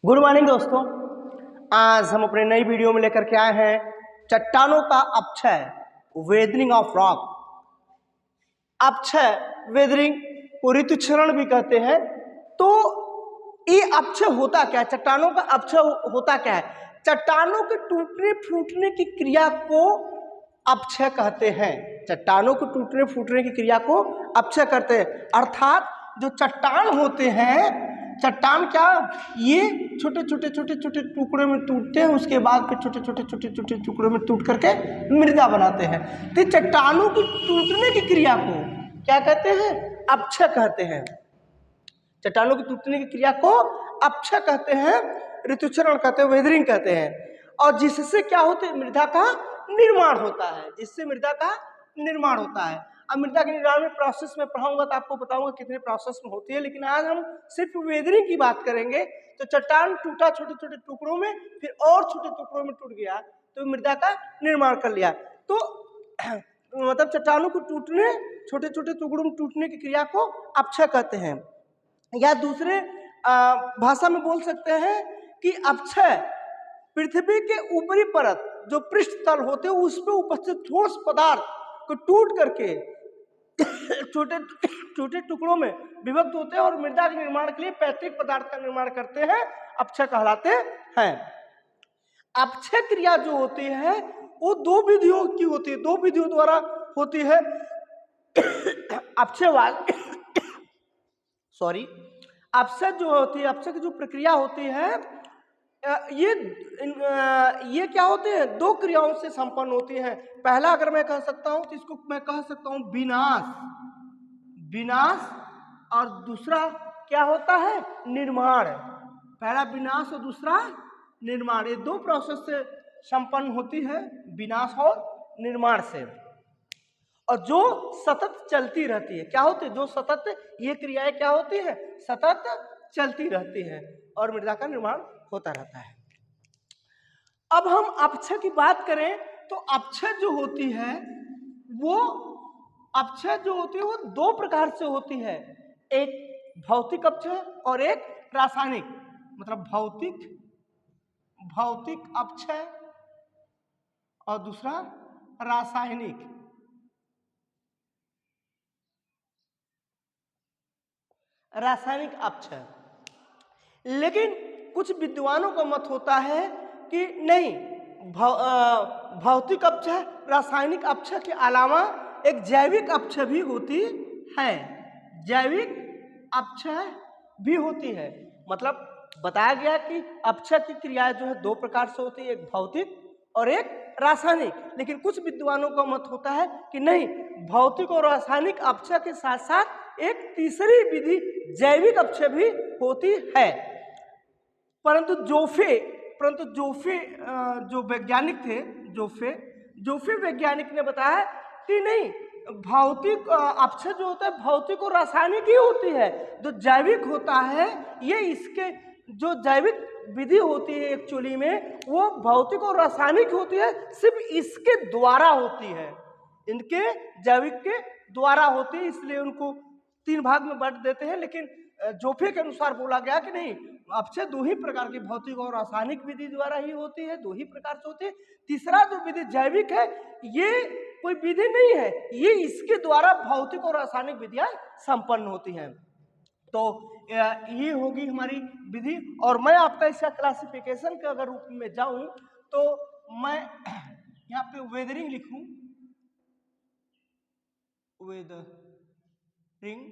Good morning दोस्तों। आज हम अपने नई वीडियो में लेकर के आए हैं चट्टानों का अपक्षय, वेदरिंग ऑफ रॉक। अपक्षय, वेदरिंग को ऋतुक्षरण भी कहते हैं। तो ये अपक्षय होता क्या है? चट्टानों का अपक्षय होता क्या है? चट्टानों के टूटने फूटने की क्रिया को अपक्षय कहते हैं। चट्टानों के टूटने फूटने की क्रिया को अपक्षय करते हैं। अर्थात जो चट्टान होते हैं, चट्टान क्या, ये छोटे छोटे छोटे छोटे टुकड़े में टूटते हैं, उसके बाद फिर छोटे छोटे छोटे छोटे टुकड़े में टूट करके मृदा बनाते हैं। तो चट्टानों की टूटने की क्रिया को क्या कहते हैं? अपक्षय कहते हैं। चट्टानों की टूटने की क्रिया को अपक्षय कहते हैं, ऋतुक्षरण कहते हैं, वेदरिंग कहते हैं। और जिससे क्या होता है? मृदा का निर्माण होता है। जिससे मृदा का निर्माण होता है। अब मृदा के निर्माण में प्रोसेस में पढ़ाऊंगा तो आपको बताऊंगा कितने प्रोसेस में होती है, लेकिन आज हम सिर्फ वेदरिंग की बात करेंगे। तो चट्टान टूटा छोटे छोटे टुकड़ों में, फिर और छोटे टुकड़ों में टूट गया तो मृदा का निर्माण कर लिया। तो मतलब चट्टानों को टूटने, छोटे छोटे टुकड़ों में टूटने की क्रिया को अपक्षय कहते हैं। या दूसरे भाषा में बोल सकते हैं कि अपक्षय पृथ्वी के ऊपरी परत, जो पृष्ठ तल होते हैं, उस पर उपस्थित ठोस पदार्थ को टूट करके छोटे छोटे टुकड़ों में विभक्त होते हैं और मृदा के निर्माण के लिए पैतृक पदार्थ का निर्माण करते हैं, अपक्षय कहलाते हैं। अपक्षय क्रिया जो होती है वो दो विधियों की होती है, दो विधियों द्वारा होती है। अपक्षय जो होती है, अपक्षय की जो प्रक्रिया होती है, ये क्या होते हैं? दो क्रियाओं से संपन्न होती है। पहला अगर मैं कह सकता हूं तो इसको मैं कह सकता हूं विनाश, विनाश, और दूसरा क्या होता है? निर्माण। पहला विनाश और दूसरा निर्माण। ये दो प्रोसेस से संपन्न होती है, विनाश और निर्माण से, और जो सतत चलती रहती है। क्या होती है? जो सतत, ये क्रियाएं क्या होती है? सतत चलती रहती है और मृदा का निर्माण होता रहता है। अब हम अपक्षय की बात करें तो अपक्षय जो होती है वो, अपक्षय जो होती है वो दो प्रकार से होती है। एक भौतिक अपक्षय और एक रासायनिक। मतलब भौतिक अपक्षय और दूसरा रासायनिक। रासायनिक अपक्षय। लेकिन कुछ विद्वानों का मत होता है कि नहीं, भौतिक अपक्षय, रासायनिक अपक्षय के अलावा एक जैविक अपक्षय भी होती है। जैविक अपक्षय भी होती है। मतलब बताया गया कि अपक्षय की क्रियाएं जो है दो प्रकार से होती है, एक भौतिक और एक रासायनिक। लेकिन कुछ विद्वानों का मत होता है कि नहीं, भौतिक और रासायनिक अपक्षय के साथ साथ एक तीसरी विधि जैविक अपक्षय भी होती है। परंतु जोफे जो वैज्ञानिक थे, जोफे वैज्ञानिक ने बताया कि नहीं, भौतिक अपक्षय जो होता है भौतिक और रासायनिक ही होती है। जो जैविक होता है, ये इसके जो जैविक विधि होती है एक्चुअली में, वो भौतिक और रासायनिक होती है, सिर्फ इसके द्वारा होती है, इनके जैविक के द्वारा होती है। इसलिए उनको तीन भाग में बांट देते हैं। लेकिन जोफे के अनुसार बोला गया कि नहीं, अपक्षय दो ही प्रकार की, भौतिक और रासायनिक विधि द्वारा ही होती है, दो ही प्रकार से होती है। तीसरा जो विधि जैविक है, ये कोई विधि नहीं है, ये इसके द्वारा भौतिक और रासायनिक विधियां संपन्न होती हैं। तो ये होगी हमारी विधि। और मैं आपका इसका क्लासिफिकेशन के अगर रूप में जाऊं तो मैं यहाँ पे वेदरिंग लिखूं, वेदरिंग।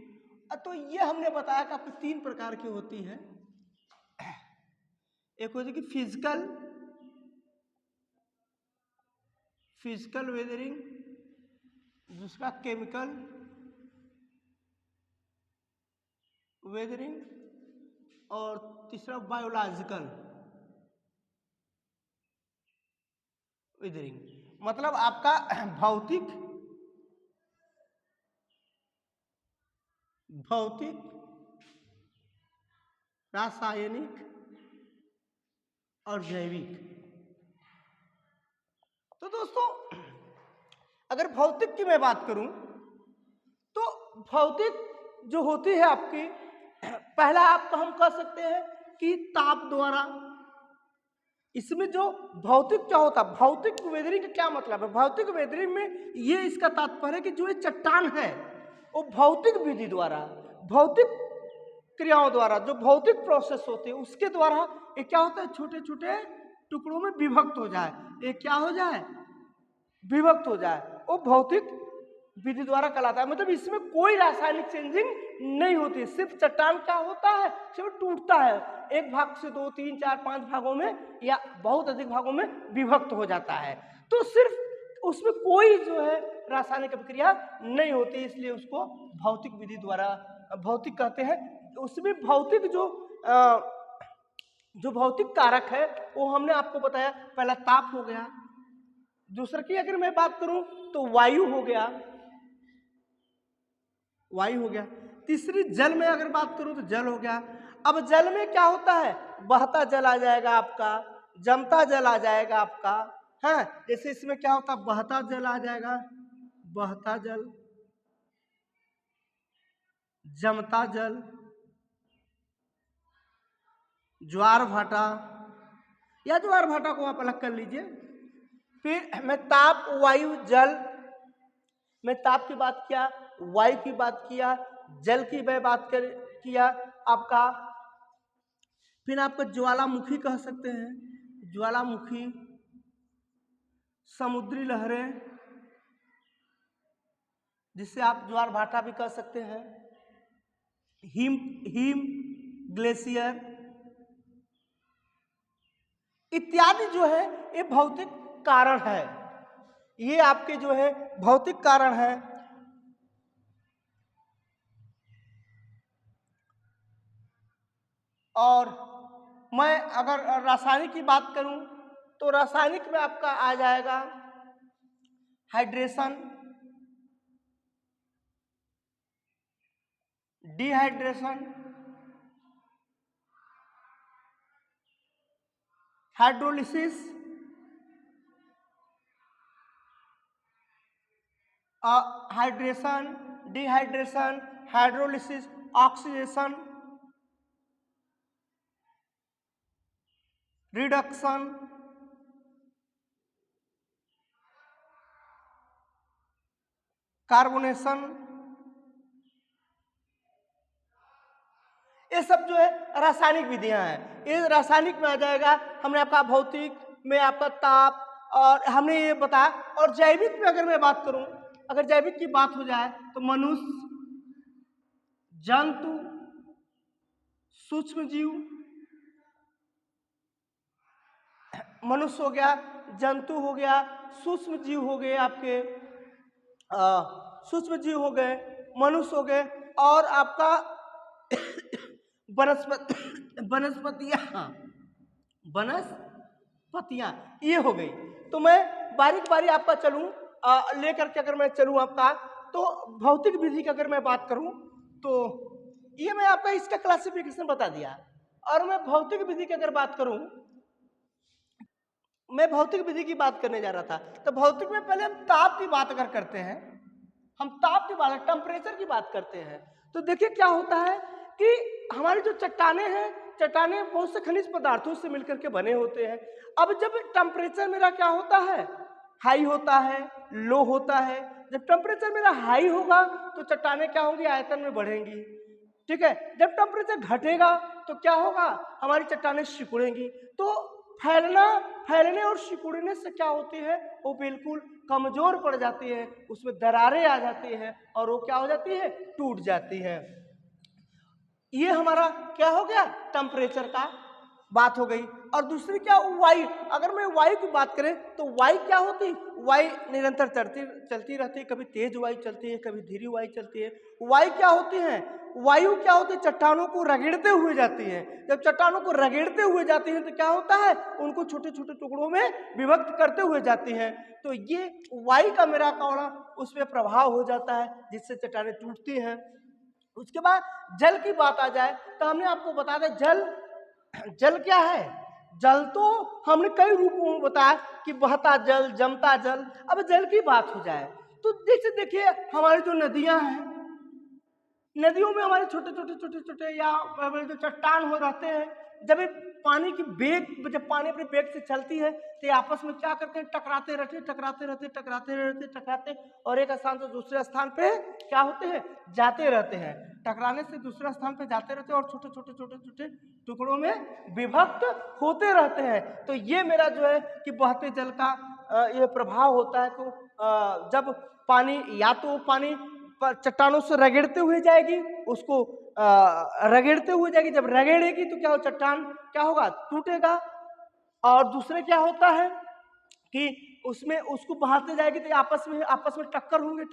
तो ये हमने बताया कि आपको तीन प्रकार की होती है। एक होती है कि फिजिकल वेदरिंग, दूसरा केमिकल वेदरिंग, और तीसरा बायोलॉजिकल वेदरिंग। मतलब आपका भौतिक, रासायनिक और जैविक। तो दोस्तों अगर भौतिक की मैं बात करूं तो भौतिक जो होती है आपकी, पहला आपका हम कह सकते हैं कि ताप द्वारा। इसमें जो भौतिक क्या होता है, भौतिक वेदरिंग का क्या मतलब है? भौतिक वेदरिंग में ये इसका तात्पर्य है कि जो ये चट्टान है वो भौतिक विधि द्वारा, भौतिक क्रियाओं द्वारा, जो भौतिक प्रोसेस होते हैं उसके द्वारा ये क्या होता है, छोटे छोटे टुकड़ों में विभक्त हो जाए। ये क्या हो जाए, विभक्त हो जाए, वो भौतिक विधि द्वारा कहलाता है। मतलब इसमें कोई रासायनिक चेंजिंग नहीं होती, सिर्फ चट्टान क्या होता है, सिर्फ टूटता है, एक भाग से 2, 3, 4, 5 भागों में या बहुत अधिक भागों में विभक्त हो जाता है। तो सिर्फ उसमें कोई जो है रासायनिक अभिक्रिया नहीं होती, इसलिए उसको भौतिक विधि द्वारा भौतिक कहते हैं। उसमें भौतिक जो भौतिक कारक है वो हमने आपको बताया, पहला ताप हो गया, दूसरा की अगर मैं बात करूं तो वायु हो गया, वायु हो गया, तीसरी जल में अगर बात करूं तो जल हो गया। अब जल में क्या होता है, बहता जल आ जाएगा आपका, जमता जल आ जाएगा आपका, है जैसे इसमें क्या होता है, बहता जल आ जाएगा, बहता जल, जमता जल, ज्वार भाटा, या ज्वार भाटा को आप अलग कर लीजिए। फिर मैं ताप, वायु, जल, मैं ताप की बात किया, वायु की बात किया, जल की मैं बात किया आपका। फिर आपका ज्वालामुखी कह सकते हैं, ज्वालामुखी, समुद्री लहरें जिससे आप ज्वार भाटा भी कह सकते हैं, हिम ग्लेशियर इत्यादि जो है ये भौतिक कारण है, ये आपके जो है भौतिक कारण है। और मैं अगर रासायनिक की बात करूं तो रासायनिक में आपका आ जाएगा hydration, dehydration, hydrolysis, hydration, dehydration, hydrolysis, oxidation, reduction, carbonation, ये सब जो है रासायनिक विधियां हैं। ये रासायनिक में आ जाएगा, हमने आपका भौतिक में आपका ताप और हमने ये बताया। और जैविक में अगर मैं बात करूं, अगर जैविक की बात हो जाए तो मनुष्य, जंतु, सूक्ष्म जीव, मनुष्य हो गया, जंतु हो गया, सूक्ष्म जीव हो गए आपके, सूक्ष्म जीव हो गए, मनुष्य हो गए, और आपका वनस्पतियां ये हो गई। तो मैं बारीक बारी आपका चलूं लेकर के, अगर मैं चलूं आपका, तो भौतिक विधि की अगर मैं बात करूं तो ये मैं आपका इसका क्लासिफिकेशन बता दिया। और मैं भौतिक विधि की अगर बात करूं, मैं भौतिक विधि की बात करने जा रहा था। तो भौतिक में पहले हम ताप की बात अगर करते हैं, हम ताप की बात, टेम्परेचर की बात करते हैं, तो देखिए क्या होता है कि हमारी जो चट्टाने हैं, चट्टाने बहुत से खनिज पदार्थों से मिलकर के बने होते हैं। अब जब टेम्परेचर मेरा क्या होता है, हाई होता है, लो होता है। जब टेम्परेचर मेरा हाई होगा तो चट्टाने क्या होंगी, आयतन में बढ़ेंगी, ठीक है। जब टेम्परेचर घटेगा तो क्या होगा, हमारी चट्टाने सिकुड़ेंगी। तो फैलने और सिकुड़ने से क्या होती है, वो बिल्कुल कमजोर पड़ जाती है, उसमें दरारें आ जाती है और वो क्या हो जाती है, टूट जाती है। ये हमारा क्या हो गया, टेम्परेचर का बात हो गई। और दूसरी क्या, वायु। अगर मैं वायु की बात करें तो वायु क्या होती, वायु निरंतर चलती रहती है, कभी तेज वायु चलती है, कभी धीरे वायु चलती है। वायु क्या होती है, वायु क्या होती है, चट्टानों को रगड़ते हुए जाती है। जब चट्टानों को रगड़ते हुए जाती है तो क्या होता है, उनको छोटे छोटे टुकड़ों में विभक्त करते हुए जाती है। तो ये वायु का मेरा कौड़ा उस पर प्रभाव हो जाता है, जिससे चट्टानें टूटती हैं। उसके बाद जल की बात आ जाए तो हमने आपको बता दें, जल क्या है। जल तो हमने कई रूपों में बताया कि बहता जल, जमता जल। अब जल की बात हो जाए तो देखिए हमारी जो नदियां हैं, नदियों में हमारे छोटे छोटे या जो चट्टान हो रहते हैं, जब ये पानी की बेग, जब पानी अपने बेग से चलती है तो ये आपस में क्या करते हैं, टकराते रहते और एक स्थान से दूसरे स्थान पे क्या होते हैं, जाते रहते हैं। टकराने से दूसरे स्थान पे जाते रहते हैं और छोटे छोटे टुकड़ों में विभक्त होते रहते हैं। तो ये मेरा जो है कि बहते जल का ये प्रभाव होता है। तो जब पानी, या तो पानी चट्टानों से रगड़ते हुए जाएगी, उसको रगड़ते हुए जाएगी, जब रगड़ेगी तो क्या हो, चट्टान क्या होगा, टूटेगा। और दूसरे क्या होता है कि उसमें उसको बहाते जाएगी तो आपस में टक्कर होंगे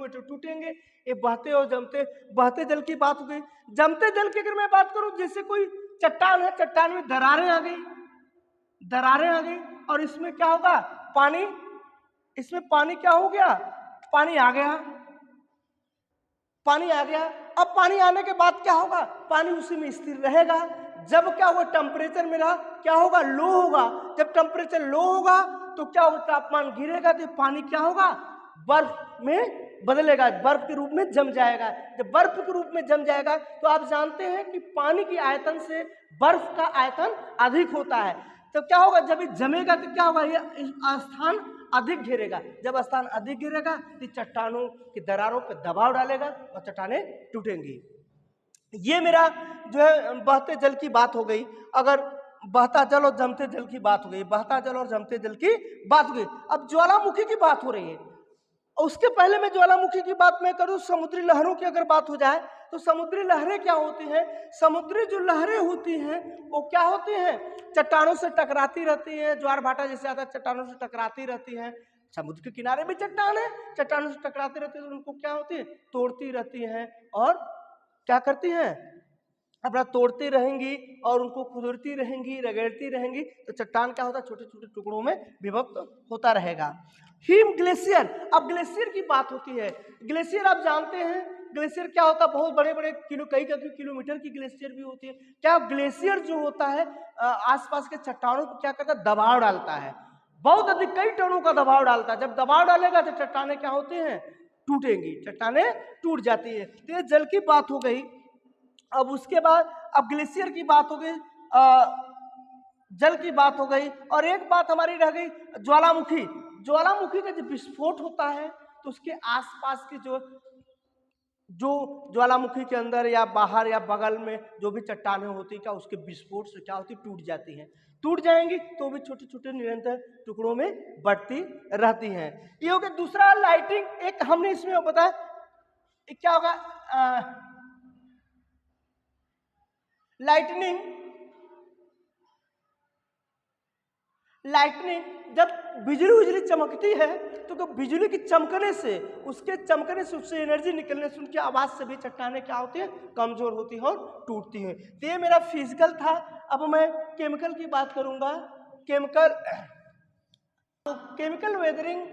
तो टूटेंगे। ये बहते और जमते, बहते जल की बात हो गई। जमते जल की अगर मैं बात करूं, जैसे कोई चट्टान है, चट्टान में दरारें आ गई और इसमें क्या होगा, पानी, इसमें पानी क्या हो गया, पानी आ गया। अब पानी आने के बाद क्या होगा, पानी उसी में स्थिर रहेगा। जब क्या होगा, टेम्परेचर मेरा क्या होगा, लो होगा। जब टेम्परेचर लो होगा तो क्या होगा, तापमान गिरेगा तो पानी क्या होगा, बर्फ में बदलेगा, बर्फ के रूप में जम जाएगा। जब बर्फ के रूप में जम जाएगा तो आप जानते हैं कि पानी की आयतन से बर्फ का आयतन अधिक होता है। तो क्या होगा, जब ये जमेगा तो क्या होगा, ये स्थान अधिक घेरेगा। जब स्थान अधिक घेरेगा तो चट्टानों की दरारों पर दबाव डालेगा और चट्टानें टूटेंगी। ये मेरा जो है बहते जल की बात हो गई। अगर बहता जल और जमते जल की बात हो गई, बहता जल और जमते जल की बात हो गई। अब ज्वालामुखी की बात हो रही है। उसके पहले मैं ज्वालामुखी की बात मैं करूं, समुद्री लहरों की अगर बात हो जाए तो समुद्री लहरें क्या होती हैं, समुद्री जो लहरें होती हैं वो क्या होती हैं, चट्टानों से टकराती रहती हैं। ज्वार भाटा जैसे आता है, चट्टानों से टकराती रहती हैं। समुद्र के किनारे भी चट्टान है, चट्टानों से टकराती रहती है तो उनको क्या होती है, तोड़ती रहती हैं और क्या करती हैं, अपना तोड़ती रहेंगी और उनको खुदरती रहेंगी, रगड़ती रहेंगी। तो चट्टान क्या होता है, छोटे छोटे टुकड़ों में विभक्त होता रहेगा। हिम ग्लेशियर, अब ग्लेशियर की बात होती है। ग्लेशियर आप जानते हैं, ग्लेशियर क्या होता है, बहुत बड़े बड़े कई किलोमीटर की ग्लेशियर भी होती है। क्या ग्लेशियर जो होता है आसपास के चट्टानों पर क्या करता है, दबाव डालता है, बहुत अधिक, कई टनों का दबाव डालता है। जब दबाव डालेगा तो चट्टानें क्या होती हैं, टूटेंगी, चट्टानें टूट जाती है। तो ये जल की बात हो गई। अब उसके बाद अब ग्लेशियर की बात हो गई, जल की बात हो गई, और एक बात हमारी रह गई ज्वालामुखी। ज्वालामुखी का जब विस्फोट होता है तो उसके आसपास की जो ज्वालामुखी के अंदर या बाहर या बगल में जो भी चट्टानें होती क्या, उसके विस्फोट से क्या होती, टूट जाती हैं। टूट जाएंगी तो भी छोटे छोटे निरंतर टुकड़ों में बढ़ती रहती हैं। ये हो गया। दूसरा लाइटिंग, एक हमने इसमें बताया क्या होगा, लाइटनिंग जब बिजली चमकती है तो बिजली की चमकने से, उससे एनर्जी निकलने से, उनकी आवाज से भी चट्टानें क्या होती है, कमजोर होती है और टूटती हैं। तो ये मेरा फिजिकल था। अब मैं केमिकल की बात करूंगा। केमिकल वेदरिंग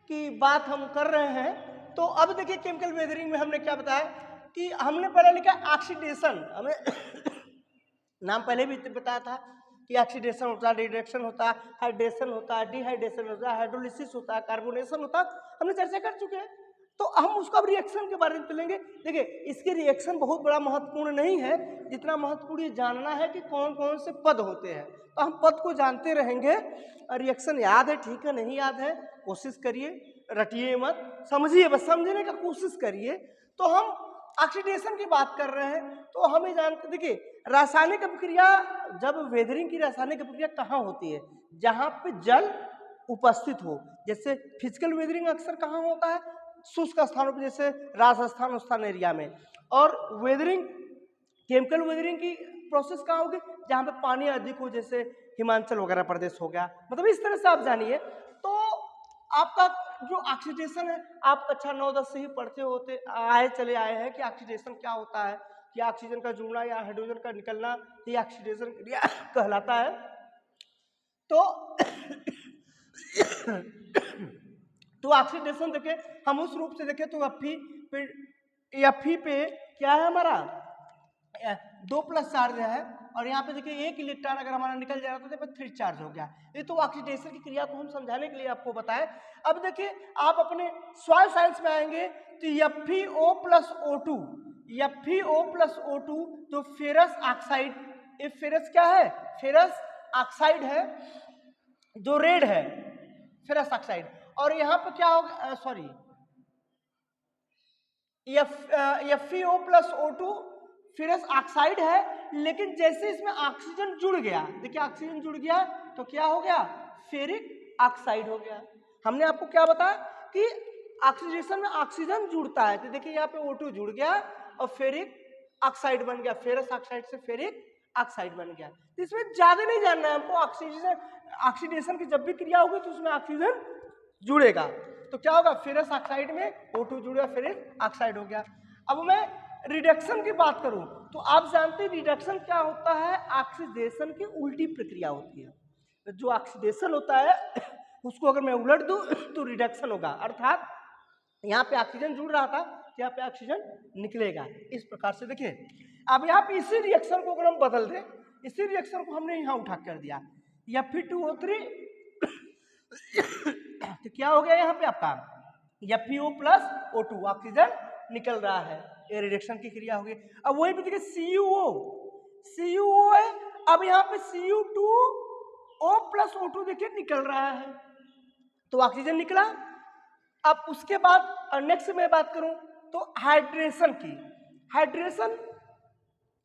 की बात हम कर रहे हैं। तो अब देखिए केमिकल वेदरिंग में हमने क्या बताया कि हमने पहले लिखा ऑक्सीडेशन, हमें नाम पहले भी बताया था कि ऑक्सीडेशन होता है, रिडक्शन होता है, हाइड्रेशन होता है, डिहाइड्रेशन होता है, हाइड्रोलिसिस होता है, कार्बोनेशन होता है, हमने चर्चा कर चुके हैं। तो हम उसका रिएक्शन के बारे में चलेंगे। देखिए इसके रिएक्शन बहुत बड़ा महत्वपूर्ण नहीं है, जितना महत्वपूर्ण ये जानना है कि कौन कौन से पद होते हैं। तो हम पद को जानते रहेंगे। रिएक्शन याद है, ठीक है, नहीं याद है कोशिश करिए, रटिए मत, समझिए, बस समझने का कोशिश करिए। तो हम ऑक्सीडेशन की बात कर रहे हैं तो हमें जानते, देखिए रासायनिक अभिक्रिया, जब वेदरिंग की रासायनिक अभिक्रिया कहाँ होती है, जहाँ पे जल उपस्थित हो। जैसे फिजिकल वेदरिंग अक्सर कहाँ होता है, शुष्क स्थानों पर, जैसे राजस्थान एरिया में। और वेदरिंग, केमिकल वेदरिंग की प्रोसेस कहाँ होगी, जहाँ पे पानी अधिक हो, जैसे हिमाचल वगैरह प्रदेश हो गया। मतलब इस तरह से आप जानिए। तो आपका जो ऑक्सीडेशन है, आप कक्षा 9-10 से ही पढ़ते होते चले आए हैं कि ऑक्सीडेशन क्या होता है, कि ऑक्सीजन का जुड़ना या हाइड्रोजन का निकलना ये ऑक्सीडेशन क्रिया कहलाता है। तो ऑक्सीडेशन देखे हम उस रूप से देखें तो Fe पे क्या है हमारा 2+ चार्ज है, और यहाँ पे देखिए 1 इलेक्ट्रॉन अगर हमारा निकल जाएगा तो देखिए 3 चार्ज हो गया। ये तो ऑक्सीडेशन की क्रिया को हम समझाने के लिए आपको बताएं। अब देखिए आप अपने सॉइल साइंस में आएंगे तो FeO+O2 तो फेरस ऑक्साइड ये फेरस क्या है, फेरस ऑक्साइड है जो रेड है, फेरस ऑक्साइड। और यहाँ पे क्या होगा, sorry FeO plus O2 ferrous oxide है, लेकिन जैसे इसमें ऑक्सीजन जुड़ गया, देखिए ऑक्सीजन जुड़ गया तो क्या हो गया, फेरिक ऑक्साइड हो गया। हमने आपको क्या बताया कि ऑक्सीडेशन में ऑक्सीजन जुड़ता है, तो देखिए यहाँ पे O2 जुड़ गया और फेरिक ऑक्साइड बन गया, फेरस ऑक्साइड से फेरिक ऑक्साइड बन गया। तो इसमें ज्यादा नहीं जानना है हमको, ऑक्सीडेशन की जब भी क्रिया होगी तो उसमें ऑक्सीजन जुड़ेगा, तो क्या होगा, फेरस ऑक्साइड में O2 जुड़ेगा, फेरिक ऑक्साइड हो गया। अब मैं रिडक्शन की बात करूं तो आप जानते हैं रिडक्शन क्या होता है, ऑक्सीडेशन की उल्टी प्रक्रिया होती है। जो ऑक्सीडेशन होता है उसको अगर मैं उलट दूं तो रिडक्शन होगा, अर्थात यहाँ पे ऑक्सीजन जुड़ रहा था, यहाँ पे ऑक्सीजन निकलेगा। इस प्रकार से देखिए, अब यहाँ पे इसी रिएक्शन को अगर हम बदल दें, इसी रिएक्शन को हमने यहाँ उठा कर दिया, Fe2O3 तो क्या हो गया यहाँ पे आपका FeO प्लस O2, ऑक्सीजन निकल रहा है, ये रिडक्शन की क्रिया होगी। अब वही पे देखिए CuO है, अब यहाँ पे Cu2O प्लस O2 देखिए निकल रहा है, तो ऑक्सीजन निकला। अब उसके बाद नेक्स्ट में बात करूं तो हाइड्रेशन की। हाइड्रेशन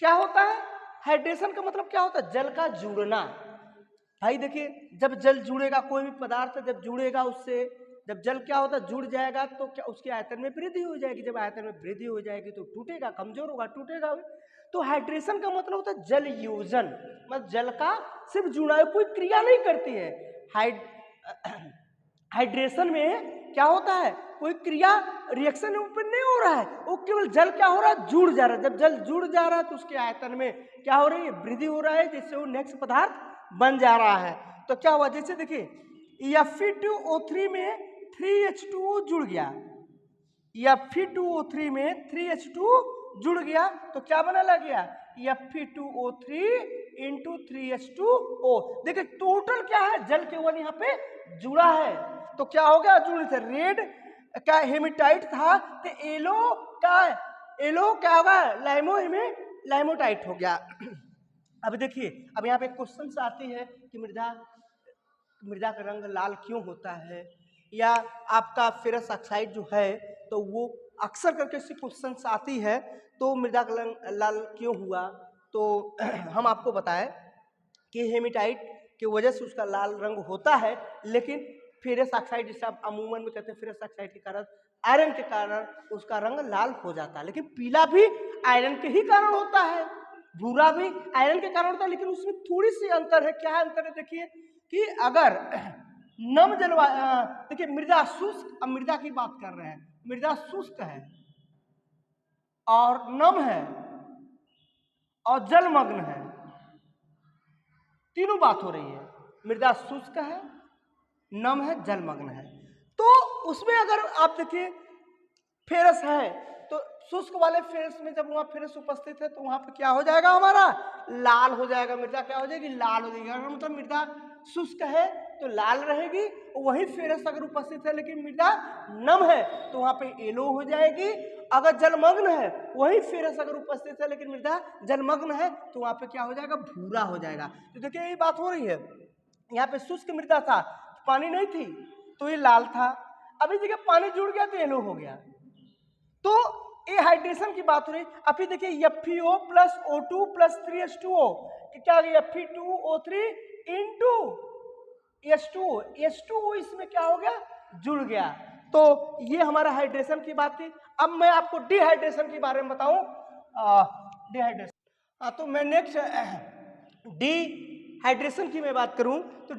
क्या होता है, हाइड्रेशन का मतलब क्या होता है, जल का जुड़ना। भाई देखिए, जब जल जुड़ेगा, कोई भी पदार्थ जब जुड़ेगा उससे, जब जल क्या होता है, जुड़ जाएगा तो क्या उसके आयतन में वृद्धि हो जाएगी, जब आयतन में वृद्धि हो जाएगी तो टूटेगा, कमजोर होगा, टूटेगा। तो हाइड्रेशन का मतलब होता है जल योजन, मतलब जल का सिर्फ जुड़ा, कोई क्रिया नहीं करती है। हाइड्रेशन में क्या होता है, कोई क्रिया रिएक्शन ऊपर नहीं हो रहा है, वो केवल जल क्या हो रहा है, जुड़ जा रहा है। जब जल जुड़ जा रहा है तो उसके आयतन में क्या हो रही है, वृद्धि हो रहा है, जिससे वो नेक्स्ट पदार्थ बन जा रहा है। तो क्या हुआ, जैसे देखिए Fe2O3 में 3H2O जुड़ गया, Fe2O3 में 3H2O जुड़ गया तो क्या बना लग गया, Fe2O3 इंटू 3H2O। देखिए टोटल क्या है, जल केवल यहाँ पे जुड़ा है, तो क्या हो गया, जुड़ से रेड का हेमेटाइट था तो एलो क्या होगा, लाइमोटाइट हो गया। अब देखिए, अब यहाँ पे क्वेश्चन आती है कि मृदा का रंग लाल क्यों होता है, या आपका फेरस ऑक्साइड जो है तो वो अक्सर करके ऐसी क्वेश्चन आती है, तो मृदा का रंग लाल क्यों हुआ, तो हम आपको बताएं कि हेमेटाइट की वजह से उसका लाल रंग होता है, लेकिन फेरस ऑक्साइड जिसे आप अमूमन में कहते हैं फेरस ऑक्साइड के कारण, आयरन के कारण उसका रंग लाल हो जाता है। लेकिन पीला भी आयरन के ही कारण होता है, भूरा भी आयरन के कारण होता है, लेकिन उसमें थोड़ी सी अंतर है। क्या अंतर है, देखिए कि अगर नम जलवायु, देखिए मृदा शुष्क, अब मृदा की बात कर रहे हैं, मृदा शुष्क है और नम है और जलमग्न है, तीनों बात हो रही है, मृदा शुष्क है, नम है, जलमग्न है। तो उसमें अगर आप देखिए फेरस है तो शुष्क वाले फेरस में जब वहां फेरस उपस्थित है तो वहां पर क्या हो जाएगा, हमारा लाल हो जाएगा, मृदा क्या हो जाएगी, लाल हो जाएगी। अगर मतलब मृदा शुष्क है तो लाल रहेगी, वही फेरस अगर उपस्थित है लेकिन मृदा नम है तो वहां पे येलो हो जाएगी। अगर जलमग्न है, वही फेरस अगर उपस्थित है लेकिन मृदा जलमग्न है तो वहां पे क्या हो जाएगा, भूरा हो जाएगा। तो देखिए यही बात हो रही है, यहाँ पे शुष्क मृदा था, पानी नहीं थी तो ये लाल था, अभी देखिए पानी जुड़ गया तो येलो हो गया। तो ये हाइड्रेशन की बात हो रही। अभी देखिए FeO plus O2 plus 3H2O क्या आ गया, Fe2O3 इंटू H2O इसमें क्या हो गया, जुड़ गया। तो ये हमारा हाइड्रेशन की बात थी। अब मैं आपको डिहाइड्रेशन के बारे में बताऊं। डिहाइड्रेशन, तो मैं नेक्स्ट डिहाइड्रेशन की मैं बात करूं तो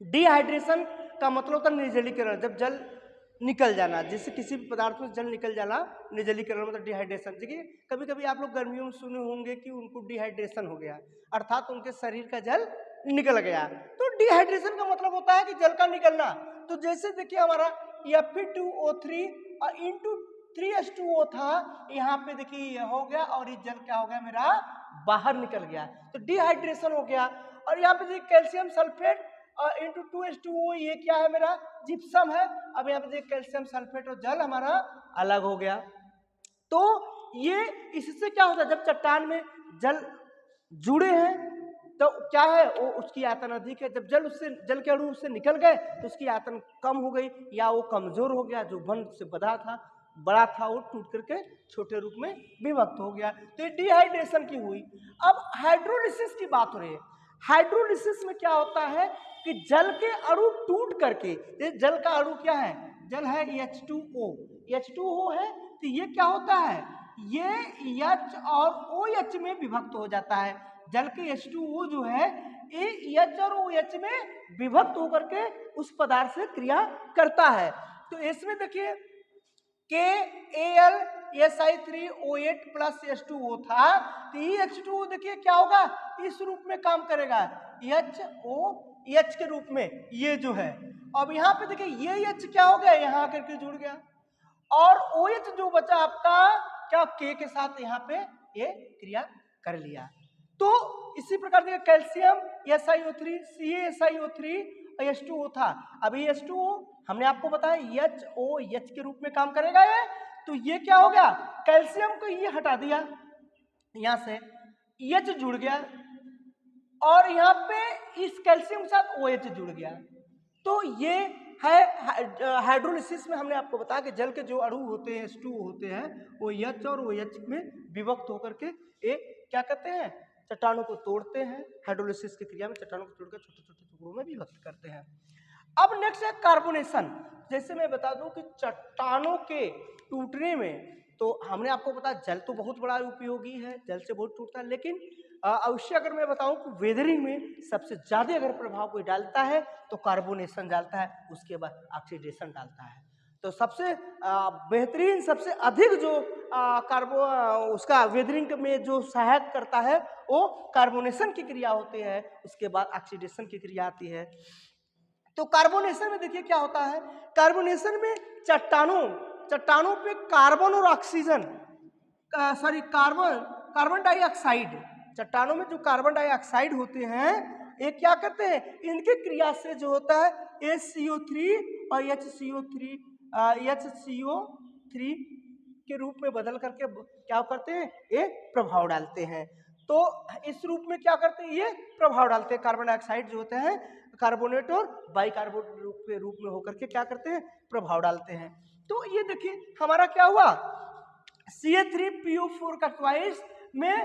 डिहाइड्रेशन का मतलब होता है निर्जलीकरण, जब जल निकल जाना, जैसे किसी भी पदार्थ में जल निकल जाना, निर्जलीकरण मतलब डिहाइड्रेशन। देखिए कभी कभी आप लोग गर्मियों में सुने होंगे कि उनको डिहाइड्रेशन हो गया, अर्थात उनके शरीर का जल निकल गया। तो डिहाइड्रेशन का मतलब होता है कि जल का निकलना। तो जैसे देखिए हमारा Fe2O3 और इंटू 3H2O था, यहाँ पे देखिए ये हो गया और ये जल क्या हो गया, मेरा बाहर निकल गया, तो डिहाइड्रेशन हो गया। और यहाँ पे देखिए कैल्शियम सल्फेट और इंटू 2H2O, ये क्या है, मेरा जिप्सम है। अब यहाँ पे देखिए कैल्शियम सल्फेट और जल हमारा अलग हो गया। तो ये इससे क्या होता है, जब चट्टान में जल जुड़े हैं तो क्या है, वो उसकी आयतन अधिक है। जब जल के अणु उससे निकल गए तो उसकी आयतन कम हो गई या वो कमजोर हो गया, जो बन से बड़ा था वो टूट करके छोटे रूप में विभक्त हो गया। तो ये डिहाइड्रेशन की हुई। अब हाइड्रोलिसिस की बात हो रही है। हाइड्रोलिसिस में क्या होता है कि जल के अणु टूट करके, ये जल का अणु क्या है, जल है H2O, H2O है, तो ये क्या होता है, ये H और OH में विभक्त हो जाता है। जल के H2O जो है ये H और OH में विभक्त होकर के उस पदार्थ से क्रिया करता है। तो इसमें देखिए KAlSi3O8 प्लस H2O था, तो ये H2O देखिए क्या होगा, इस रूप में काम करेगा, HOH के रूप में ये जो है। अब यहाँ पे देखिए ये H क्या हो गया, यहाँ आकर के जुड़ गया, और OH जो बचा आपका क्या, K के साथ यहाँ पे ये क्रिया कर लिया। तो इसी प्रकार देखिए कैल्शियम SiO3 CaSiO3 H2O था। अभी H2O हमने आपको बताया HOH के रूप में काम करेगा ये, तो ये क्या हो गया, कैल्शियम को ये हटा दिया, यहां से H जुड़ गया और यहाँ पे इस कैल्शियम के साथ OH जुड़ गया। तो ये है हाइड्रोलिसिस में हमने आपको बताया कि जल के जो अणु होते हैं H2O होते हैं वो H और OH में विभक्त होकर के एक क्या कहते हैं, चट्टानों को तोड़ते हैं। हाइड्रोलिसिस की क्रिया में चट्टानों को तोड़कर छोटे छोटे टुकड़ों में विभक्त करते हैं। अब नेक्स्ट है कार्बोनेशन। जैसे मैं बता दूं कि चट्टानों के टूटने में, तो हमने आपको बताया जल तो बहुत बड़ा उपयोगी है, जल से बहुत टूटता है, लेकिन अवश्य अगर मैं बताऊं कि वेदरिंग में सबसे ज्यादा अगर प्रभाव कोई डालता है तो कार्बोनेशन डालता है, उसके बाद ऑक्सीडेशन डालता है। तो सबसे बेहतरीन, सबसे अधिक जो उसका वेदरिंग में जो सहायक करता है वो कार्बोनेशन की क्रिया होती है, उसके बाद ऑक्सीडेशन की क्रिया आती है। तो कार्बोनेशन में देखिए क्या होता है, कार्बोनेशन में चट्टानों पे कार्बन और ऑक्सीजन कार्बन डाइऑक्साइड, चट्टानों में जो कार्बन डाइऑक्साइड होते हैं ये क्या करते हैं, इनके क्रिया से जो होता है HCO3 और HCO3 के रूप में बदल करके क्या करते हैं, ये प्रभाव डालते हैं। तो इस रूप में क्या करते हैं, ये प्रभाव डालते हैं। कार्बन डाइऑक्साइड जो होते हैं कार्बोनेट और बाइकार्बोनेट रूप में होकर के क्या करते हैं, प्रभाव डालते हैं। तो ये देखिए हमारा क्या हुआ, CH3PO4 का ट्वाइस में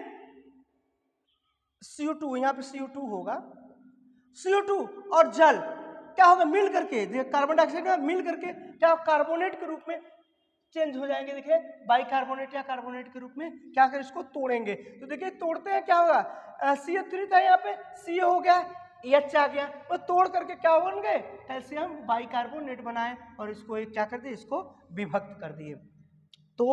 CO2, यहाँ पे CO2 होगा, CO2 और जल क्या होगा, मिल करके कार्बन डाइऑक्साइड में मिल करके क्या कार्बोनेट के रूप में चेंज हो जाएंगे। देखिए बाइकार्बोनेट या कार्बोनेट के रूप में क्या कर इसको तोड़ेंगे। तो देखिए तोड़ते हैं क्या होगा, CH3 था यहाँ पे C हो गया, H आ गया, और तोड़ करके क्या बन गए, कैल्शियम बाइकार्बोनेट बनाए और इसको एक क्या कर दिए, इसको विभक्त कर दिए। तो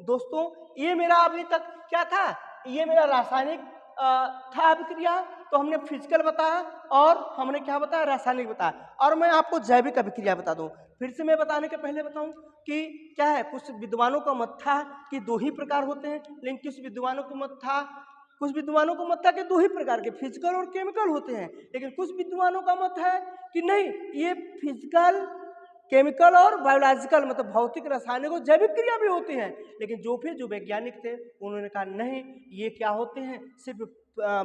दोस्तों ये मेरा अभी तक क्या था, ये मेरा रासायनिक था अभिक्रिया। तो हमने फिजिकल बताया और हमने क्या बताया, रासायनिक बताया। और मैं आपको जैविक अभिक्रिया बता दूं। फिर से मैं बताने के पहले बताऊं कि क्या है, कुछ विद्वानों का मत था कि 2 ही प्रकार होते हैं, लेकिन कुछ विद्वानों को मत था कि 2 ही प्रकार के फिजिकल और केमिकल होते हैं। लेकिन कुछ विद्वानों का मत है कि नहीं, ये फिजिकल, केमिकल और बायोलॉजिकल मतलब भौतिक, रासायनिक और जैविक क्रिया भी होती हैं। लेकिन जो वैज्ञानिक थे उन्होंने कहा नहीं, ये क्या होते हैं, सिर्फ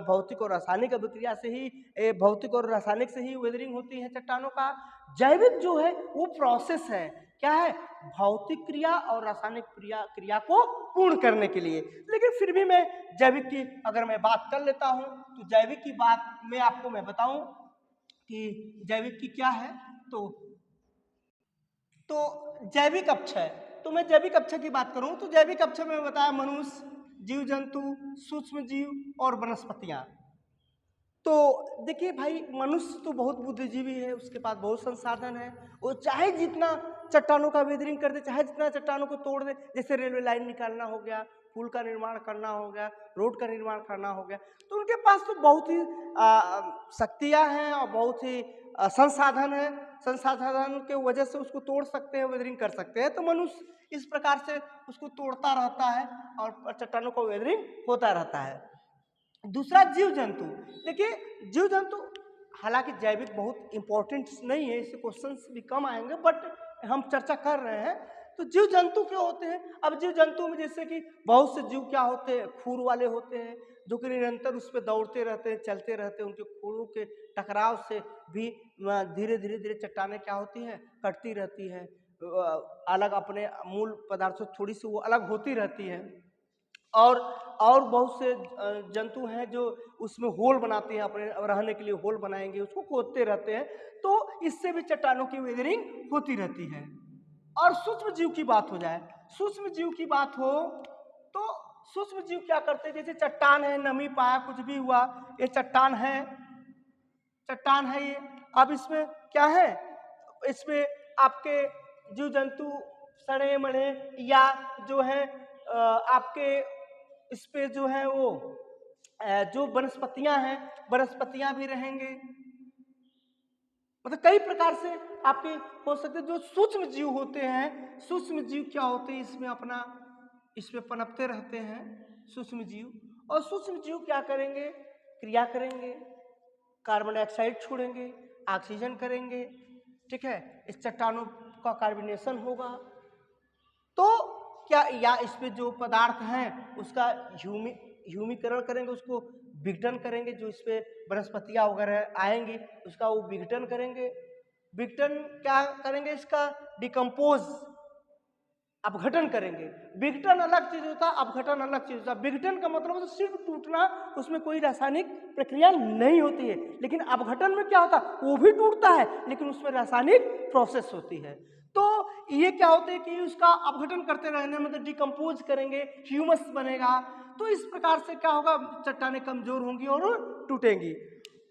भौतिक और रासायनिक अभिक्रिया से ही, भौतिक और रासायनिक से ही वेदरिंग होती है चट्टानों का। जैविक जो है वो प्रोसेस है, क्या है, भौतिक क्रिया और रासायनिक क्रिया को पूर्ण करने के लिए। लेकिन फिर भी मैं जैविक की अगर मैं बात कर लेता हूं तो जैविक की बात में आपको मैं बताऊं कि जैविक की क्या है। तो जैविक अपक्षय, तो मैं जैविक अपक्षय की बात करूं तो जैविक अपक्षय में बताया मनुष्य, जीव जंतु, सूक्ष्म जीव और वनस्पतियां। तो देखिए भाई, मनुष्य तो बहुत बुद्धिजीवी है, उसके पास बहुत संसाधन है, वो चाहे जितना चट्टानों का वेदरिंग कर दे, चाहे जितना चट्टानों को तोड़ दे, जैसे रेलवे लाइन निकालना हो गया, पुल का निर्माण करना हो गया, रोड का निर्माण करना हो गया, तो उनके पास तो बहुत ही शक्तियां हैं और बहुत ही संसाधन है। संसाधन के वजह से उसको तोड़ सकते हैं, वेदरिंग कर सकते हैं। तो मनुष्य इस प्रकार से उसको तोड़ता रहता है और चट्टानों का वेदरिंग होता रहता है। दूसरा जीव जंतु, देखिए जीव जंतु हालांकि जैविक बहुत इंपॉर्टेंट नहीं है, इससे क्वेश्चंस भी कम आएंगे, बट हम चर्चा कर रहे हैं। तो जीव जंतु क्या होते हैं? अब जीव जंतु में जैसे कि बहुत से जीव क्या होते हैं, खुर वाले होते हैं, जो कि निरंतर उस पर दौड़ते रहते हैं, चलते रहते हैं। उनके खुरों के टकराव से भी धीरे धीरे धीरे चट्टानें क्या होती हैं, कटती रहती हैं, अलग अपने मूल पदार्थों थोड़ी सी वो अलग होती रहती है। और बहुत से जंतु हैं जो उसमें होल बनाते हैं, अपने रहने के लिए होल बनाएंगे, उसको खोदते रहते हैं। तो इससे भी चट्टानों की वेदरिंग होती रहती है। और सूक्ष्म जीव की बात हो जाए, सूक्ष्म जीव की बात हो तो सूक्ष्म जीव क्या करते हैं? जैसे चट्टान है, नमी पाया, कुछ भी हुआ, ये चट्टान है, चट्टान है ये। अब इसमें क्या है? इसमें आपके जीव जंतु सड़े मड़े या जो है आपके इस पे जो है वो जो वनस्पतियां हैं, वनस्पतियां भी रहेंगे। मतलब कई प्रकार से आपके हो सकते जो सूक्ष्म जीव होते हैं, सूक्ष्म जीव क्या होते हैं, इसमें अपना इसमें पनपते रहते हैं सूक्ष्म जीव। और सूक्ष्म जीव क्या करेंगे? क्रिया करेंगे, कार्बन डाइऑक्साइड छोड़ेंगे, ऑक्सीजन करेंगे, ठीक है। इस चट्टानों का कार्बोनेशन होगा तो क्या, या इसमें जो पदार्थ हैं उसका ह्यूमीकरण करेंगे, उसको विघटन करेंगे, जो इसपे वनस्पतियां वगैरह आएंगी उसका वो विघटन करेंगे। विघटन क्या करेंगे? इसका डिकम्पोज, अपघटन करेंगे। विघटन अलग चीज होता है, अपघटन अलग चीज होता है। विघटन का मतलब है सिर्फ टूटना, उसमें कोई रासायनिक प्रक्रिया नहीं होती है। लेकिन अपघटन में क्या होता है? वो भी टूटता है लेकिन उसमें रासायनिक प्रोसेस होती है। तो ये क्या होता है कि उसका अपघटन करते रहने, मतलब डिकम्पोज करेंगे, ह्यूमस बनेगा। तो इस प्रकार से क्या होगा? चट्टानें कमजोर होंगी और टूटेंगी।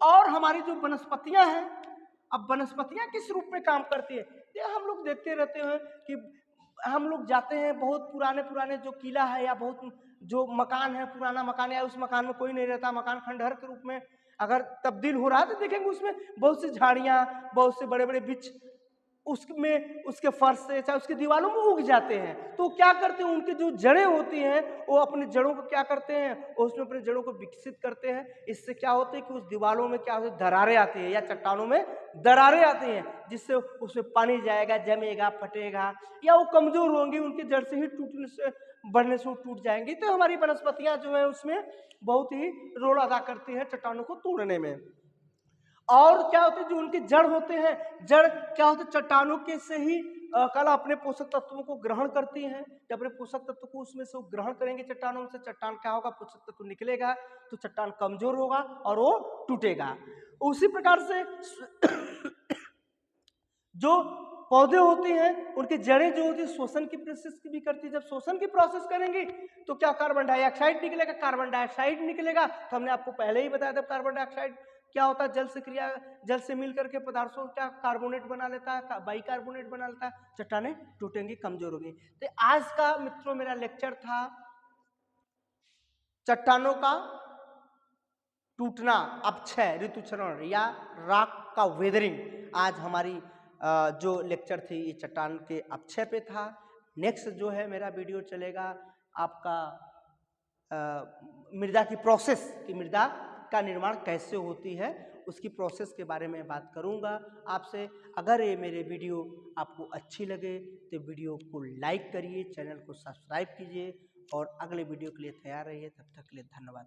और हमारी जो वनस्पतियां हैं, अब वनस्पतियां किस रूप में काम करती है? ये हम लोग देखते रहते हैं कि हम लोग जाते हैं, बहुत पुराने पुराने जो किला है या बहुत जो मकान है, पुराना मकान है, उस मकान में कोई नहीं रहता, मकान खंडहर के रूप में अगर तब्दील हो रहा है तो देखेंगे उसमें बहुत सी झाड़ियां, बहुत से बड़े बड़े वृक्ष उसमें, उसके फर्श से चाहे उसकी दीवारों में उग जाते हैं। तो क्या करते हैं? उनकी जो जड़ें होती हैं वो अपनी जड़ों को क्या करते हैं? उसमें अपनी जड़ों को विकसित करते हैं। इससे क्या होता है कि उस दीवारों में क्या होता है? दरारें आती है, या चट्टानों में दरारें आती हैं, जिससे उसमें पानी जाएगा, जमेगा, फटेगा, या वो कमजोर होंगी, उनकी जड़ से ही टूटने से, बढ़ने से वो टूट जाएंगी। तो हमारी वनस्पतियां जो है उसमें बहुत ही रोल अदा करती हैं चट्टानों को तोड़ने में। और क्या होते हैं? जो उनके जड़ होते हैं, जड़ क्या होते हैं? चट्टानों के से ही कला अपने पोषक तत्वों को ग्रहण करती हैं। जब अपने पोषक तत्व को उसमें से वो ग्रहण करेंगे चट्टानों में से, चट्टान क्या होगा? पोषक तत्व निकलेगा तो चट्टान कमजोर होगा और वो टूटेगा। उसी प्रकार से जो पौधे होते हैं उनकी जड़ें जो होती है श्वसन की प्रोसेस भी करती है। जब श्वसन की प्रोसेस करेंगी तो क्या? कार्बन डाइऑक्साइड निकलेगा। कार्बन डाइऑक्साइड निकलेगा तो हमने आपको पहले ही बताया था कार्बन डाइऑक्साइड क्या होता है? जल से क्रिया, जल से मिल करके पदार्थों क्या कार्बोनेट बना लेता है, बाइकार्बोनेट बना लेता है, चट्टानें टूटेंगी, कमजोर होगी। तो आज का मित्रों मेरा लेक्चर था चट्टानों का टूटना, अपक्षय, ऋतुचरण या रॉक का वेदरिंग। आज हमारी जो लेक्चर थी ये चट्टान के अपक्षय पे था। नेक्स्ट जो है मेरा वीडियो चलेगा आपका मृदा की प्रोसेस, कि मृदा का निर्माण कैसे होती है, उसकी प्रोसेस के बारे में बात करूंगा आपसे। अगर ये मेरे वीडियो आपको अच्छी लगे तो वीडियो को लाइक करिए, चैनल को सब्सक्राइब कीजिए और अगले वीडियो के लिए तैयार रहिए। तब तक के लिए धन्यवाद।